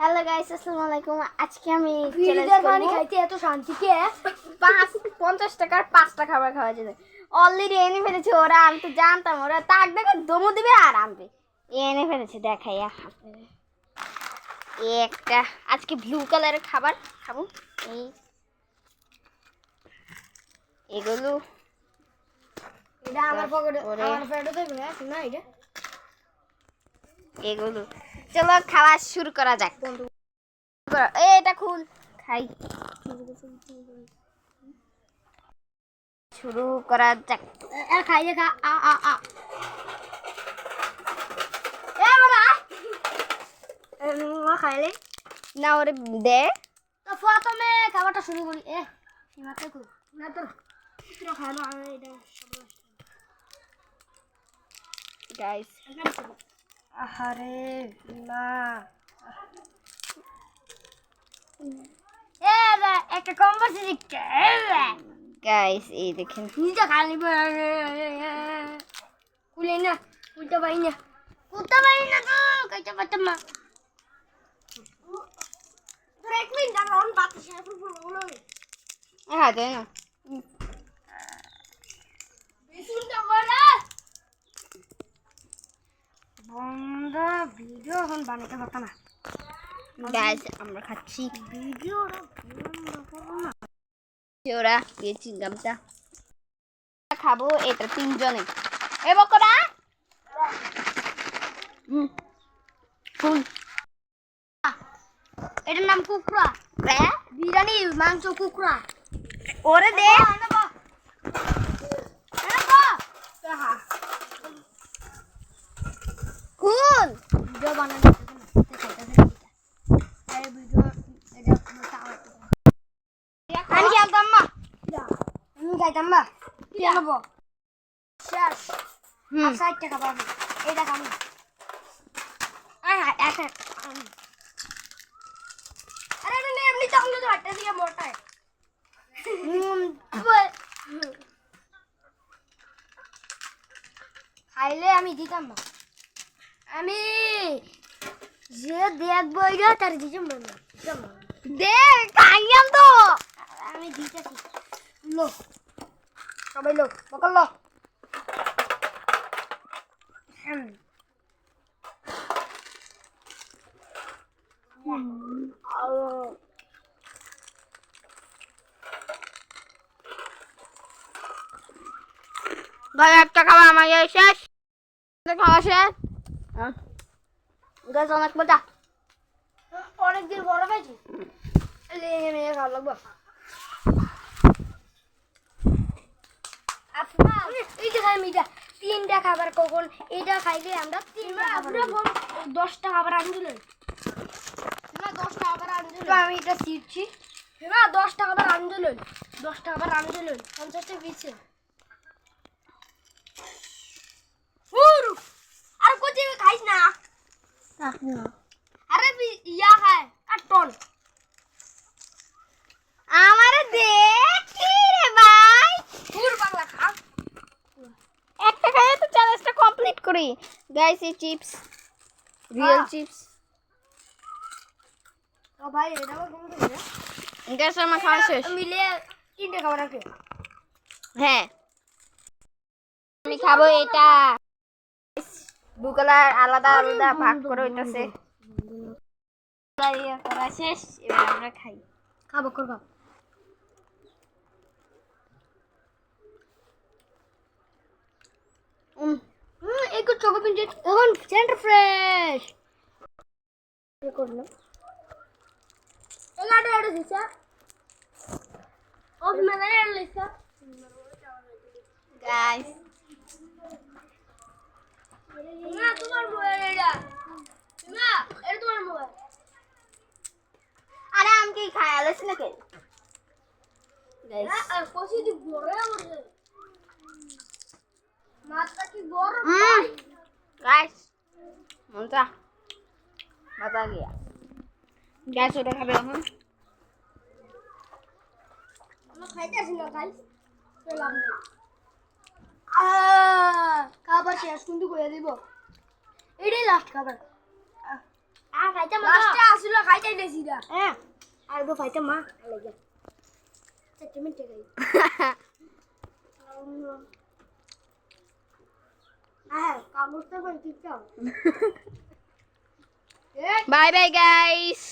Hello guys, আসসালামু আলাইকুম। আজকে আমি ফ্রিজের পানি খাইতে এত শান্তি কে? 50 টাকার 5টা খাবার খাওয়া যাবে। অলরেডি এনে ফেলেছে ওরা। আমি তো জানতাম ওরা তাক দেখে দমু দিবে আর আনবে। এনে ফেলেছে, দেখাই আপনাদের। একটা আজকে ব্লু কালারের খাবার খাবো। এগুলো এটা আমার পকেটে, আমার পেটে দেবে না এটা। এগুলো চলো খাওয়া শুরু করা যাক। এটা খুল, খাই। শুরু করা যাক। আর খাই খা আ আ আ খাইলে না ওরে দে। তো প্রথমে খাবারটা শুরু করি। সীমাতে খুব না তোর চিত্র খাইলো আমি এটা গাইস আহারে না একটা কম্পাসি দিচ্ছে গাইস এই দেখেন নিজে খালি কুলে না কুলতে পারি না তো খাইতে পারতাম না তোর এক মিনিট দাঁড়া অন বাতি শেষ হলো হ্যাঁ দে না। বিশুনটা করে বন্ধা ভিডিও এখন বানাতে পারতা না গাইস আমরা খাচ্ছি। ভিডিওটা বন্ধ করো না ওরা গেছি গামটা খাবো। এটা তিনজনে এ বকরা ফুল। এটার নাম কুকড়া বিরিয়ানি মাংস কুকড়া ওরে দে। খুল ভিডিও বানাতে ভিডিও আমি খেলতাম না। আমি খাইতাম না কি আনবো শেষ 60 টাকা পাবো এটা খাবো আরে মানে এমনি চাংলো তো হাটটা দিয়ে মোটায় খাইলে আমি দিতাম না আমি যে দেখবো এটা তার দিতাম না দে খাইয়াম তো। আমি দিতেছি লো সবাই লো বকল লো ভাই একটা খাওয়া আমার শেষ। খাওয়া শেষ। গাছ অনেক মজা। অনেকদিন বড় পাইছি মেয়ে খাওয়া লাগবো আপনার এই যে খাই মিটা 3টা খাবার কখন এটা খাইলে আমরা 3টা খাবার 10টা খাবার আনছিলেন না 10টা খাবার আনছিলেন আমি এটা শিখছি না 10টা খাবার আনছিলেন 10টা খাবার আনছিলেন 50টা পিছে আর কোথায় খাইস না আরে ইয়া খায় কাটন আমার দে কি রে ভাই। পুর বাংলা খা একটা খাইয়ে তো চ্যালেঞ্জটা কমপ্লিট করি। গাইস এই চিপস রিয়েল চিপস। তো ভাই এটা আমার কোন দিন গ্যাস আমার খাওয়া শেষ। মিলে 3টা খাবার আছে হ্যাঁ আমি খাবো এটা। ব্লু কালার আলাদা আলাদা ভাগ করে হইতাছে। করা শেষ, এবার আমরা খাই। খাবো করবা একটু চোখে পিঞ্চে এখন সেন্টার ফ্রেশ করলাম এগাটা এটা দিছা ওই মেলা এটা লিখা গাইস না তোমার মোবাইল এটা না এটা তোমার মোবাইল আরে আমি কি খাই আলস নাকি গাইস আর কষি দি বড় হচ্ছে মাছটা কি বড় গাইস মজা মজা গিয়া। গ্যাস ওটা খাবে এখন। আমরা খাইতেছি না গাইস চলাম খাবার শেষ কিন্তু করে দিব এটাই লাস্ট খাবার খাইতে লাস্টে আসলে খাই লেছি দা হ্যাঁ আর গো ফাইতে মা লাগে 4 মিনিট গই কাগজটা বল ঠিক আছে বাই বাই গাইস